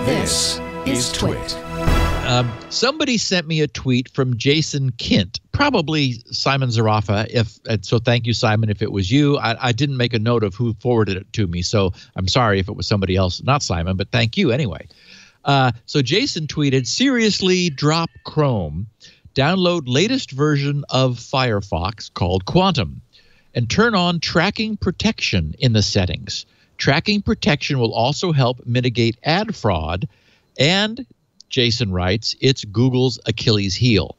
This is TWiT. Somebody sent me a tweet from Jason Kint, probably Simon Zarafa. So thank you, Simon, if it was you. I didn't make a note of who forwarded it to me, so I'm sorry if it was somebody else, not Simon, but thank you anyway. So Jason tweeted, seriously, drop Chrome, download latest version of Firefox called Quantum, and turn on tracking protection in the settings. Tracking protection will also help mitigate ad fraud, and Jason writes, it's Google's Achilles heel.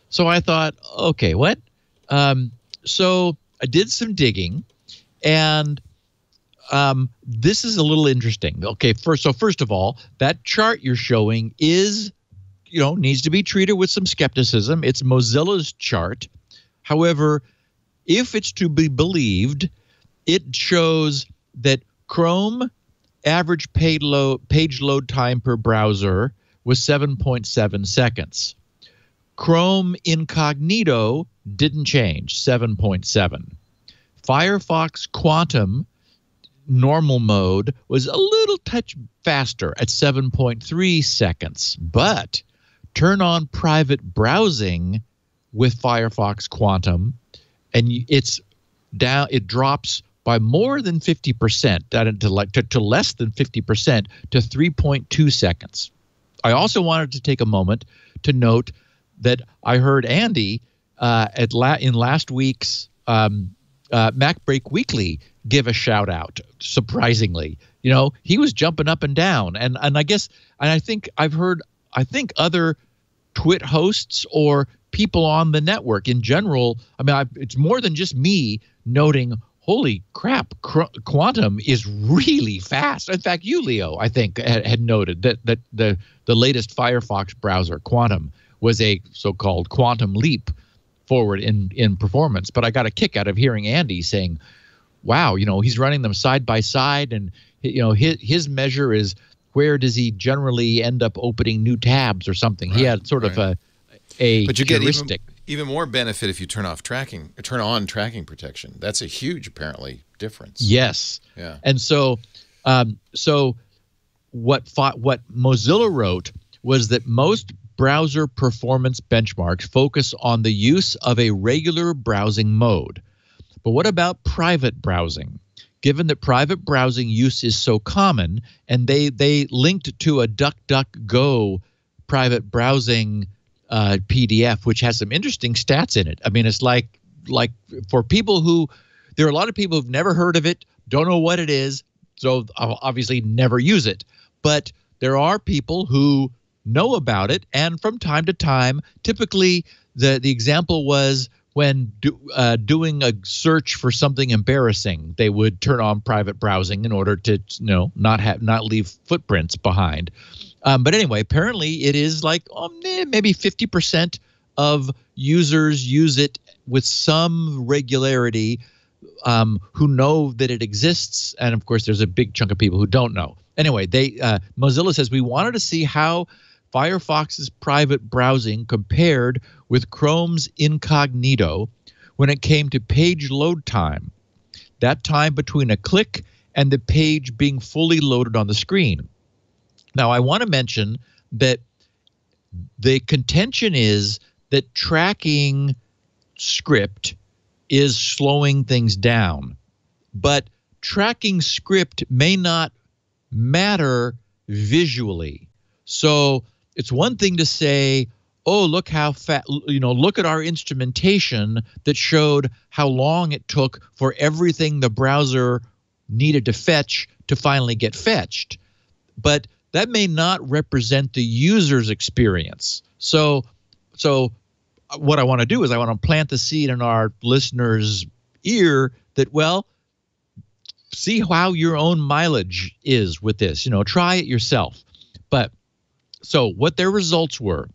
So I thought, okay, what? So I did some digging, and this is a little interesting. Okay, first of all, that chart you're showing is, needs to be treated with some skepticism. It's Mozilla's chart. However, if it's to be believed, it shows that Chrome average page load time per browser was 7.7 seconds. Chrome Incognito didn't change, 7.7. Firefox Quantum normal mode was a little touch faster at 7.3 seconds. But turn on private browsing with Firefox Quantum, and it drops by more than 50%, to less than 50%, to 3.2 seconds. I also wanted to take a moment to note that I heard Andy in last week's Mac Break Weekly give a shout out. Surprisingly, he was jumping up and down, and I think other TWiT hosts or people on the network in general. It's more than just me noting, holy crap, Quantum is really fast. In fact, you, Leo, I think had noted that the latest Firefox browser, Quantum, was a so-called quantum leap forward in performance. But I got a kick out of hearing Andy saying, wow, he's running them side by side, and his measure is where does he generally end up opening new tabs or something. Right, he had sort of a but you heuristic. Get even more benefit if you turn on tracking protection. That's a huge, apparently, difference. Yes. Yeah. And so what Mozilla wrote was that most browser performance benchmarks focus on the use of a regular browsing mode. But what about private browsing? Given that private browsing use is so common, and they linked to a DuckDuckGo private browsing PDF, which has some interesting stats in it. It's like for people there are a lot of people who've never heard of it, don't know what it is, so obviously never use it. But there are people who know about it, and from time to time, typically the example was when doing a search for something embarrassing, they would turn on private browsing in order to not leave footprints behind. But anyway, apparently it is like maybe 50% of users use it with some regularity, who know that it exists, and of course there's a big chunk of people who don't know. Anyway, Mozilla says we wanted to see how Firefox's private browsing compared with Chrome's Incognito when it came to page load time, that time between a click and the page being fully loaded on the screen. Now, I want to mention that the contention is that tracking script is slowing things down, but tracking script may not matter visually. So it's one thing to say, oh, look how look at our instrumentation that showed how long it took for everything the browser needed to fetch to finally get fetched. But that may not represent the user's experience. So what I want to do is I want to plant the seed in our listeners' ear that, well, see how your own mileage is with this. Try it yourself. But so what their results were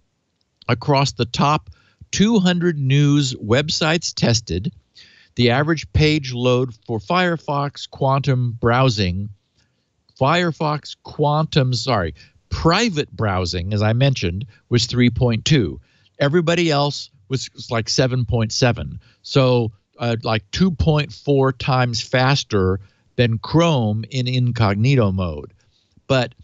across the top 200 news websites tested, the average page load for Firefox Quantum browsing, private browsing, as I mentioned, was 3.2. Everybody else was like 7.7. So like 2.4 times faster than Chrome in incognito mode. But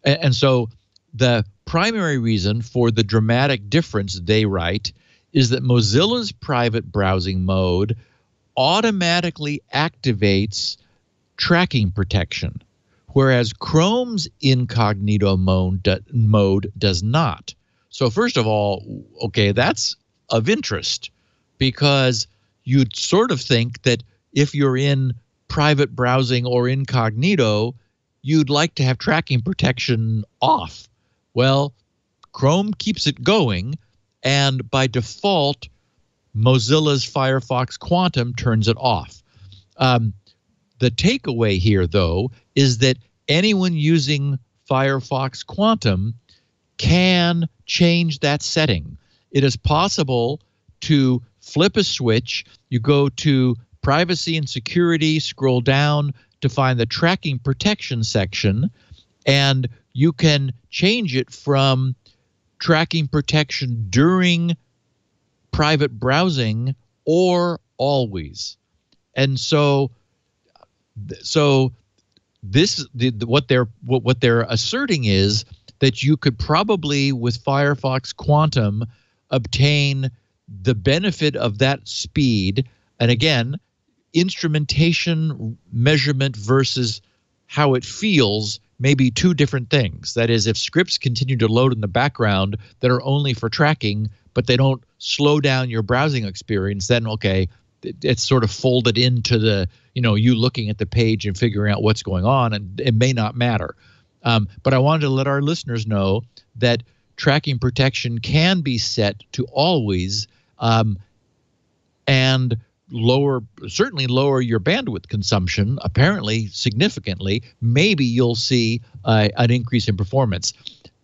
And so the primary reason for the dramatic difference, they write, is that Mozilla's private browsing mode automatically activates tracking protection, whereas Chrome's incognito mode does not. So first of all, okay, that's of interest, because you'd sort of think that if you're in private browsing or incognito, you'd like to have tracking protection off. Well, Chrome keeps it going, and by default, Mozilla's Firefox Quantum turns it off. The takeaway here, though, is that anyone using Firefox Quantum can change that setting. It is possible to flip a switch. You go to Privacy and Security, scroll down to find the Tracking Protection section, and you can change it from tracking protection during private browsing or always. And so this what they're asserting is that you could probably, with Firefox Quantum, obtain the benefit of that speed. And again, instrumentation measurement versus how it feels may be two different things. That is, if scripts continue to load in the background that are only for tracking, but they don't slow down your browsing experience, then okay, it's sort of folded into the, you looking at the page and figuring out what's going on, and it may not matter. But I wanted to let our listeners know that tracking protection can be set to always, and certainly lower your bandwidth consumption, apparently significantly. Maybe you'll see an increase in performance.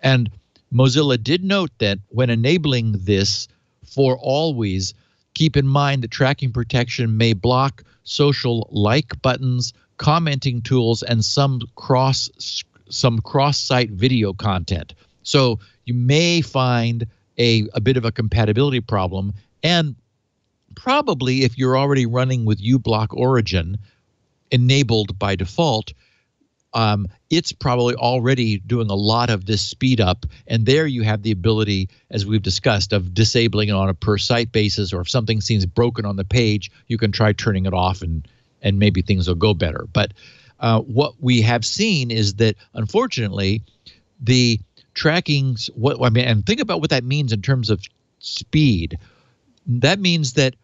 And Mozilla did note that when enabling this for always, keep in mind that tracking protection may block social like buttons, commenting tools, and some cross-site video content. So you may find a bit of a compatibility problem, and probably if you're already running with uBlock Origin enabled by default, it's probably already doing a lot of this speed up, and there you have the ability, as we've discussed, of disabling it on a per site basis, or if something seems broken on the page, you can try turning it off, and maybe things will go better. But what we have seen is that, unfortunately, the trackings, and think about what that means in terms of speed. That means that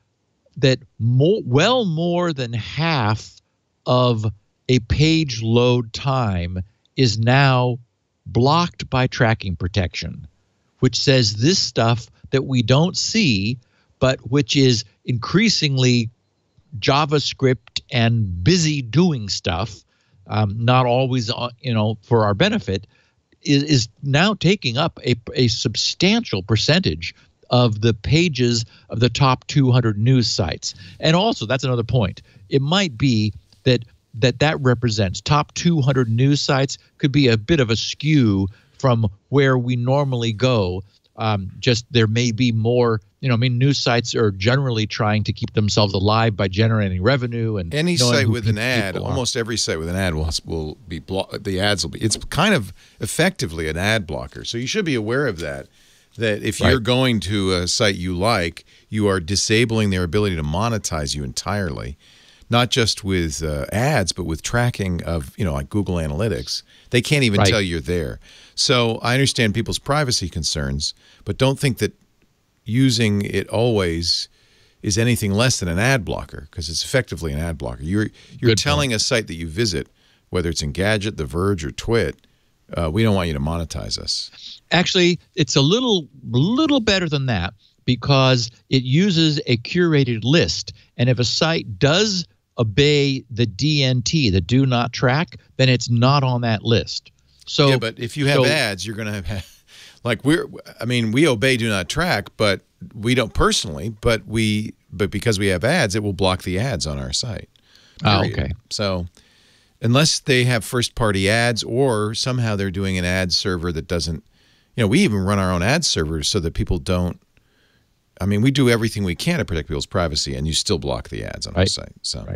more than half of a page load time is now blocked by tracking protection, which says this stuff that we don't see, but which is increasingly JavaScript and busy doing stuff, not always for our benefit, is now taking up a substantial percentage of the pages of the top 200 news sites. And also, that's another point. It might be that represents top 200 news sites could be a bit of a skew from where we normally go. Just there may be more, news sites are generally trying to keep themselves alive by generating revenue. And any site with an ad, almost every site with an ad will be the ads will be. It's kind of effectively an ad blocker. So you should be aware of that. That if you're going to a site you like, you are disabling their ability to monetize you entirely, not just with ads, but with tracking of, like Google Analytics. They can't even tell you're there. So I understand people's privacy concerns, but don't think that using it always is anything less than an ad blocker, because it's effectively an ad blocker. You're telling a site that you visit, whether it's Engadget, The Verge, or TWiT, we don't want you to monetize us. Actually, it's a little better than that, because it uses a curated list. And if a site does obey the DNT, the do not track, then it's not on that list. So yeah, but if you have ads, you're going to have like we obey do not track, but we don't personally, but because we have ads, it will block the ads on our site. Oh, okay. So unless they have first-party ads, or somehow they're doing an ad server that doesn't, we even run our own ad server so that people don't. I mean, we do everything we can to protect people's privacy, and you still block the ads on our site. So,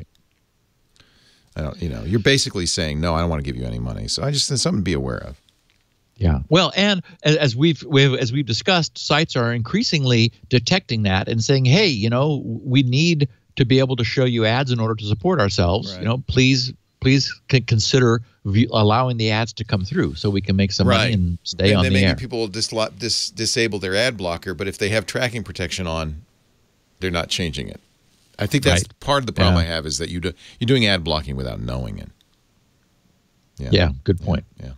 I don't. You're basically saying no. I don't want to give you any money. So it's something to be aware of. Yeah. Well, and as we've discussed, sites are increasingly detecting that and saying, hey, you know, we need to be able to show you ads in order to support ourselves. Right. You know, please consider allowing the ads to come through so we can make some money and stay on the air. Maybe people will disable their ad blocker, but if they have tracking protection on, they're not changing it. I think that's part of the problem I have is that you're doing ad blocking without knowing it. Yeah, good point. Yeah.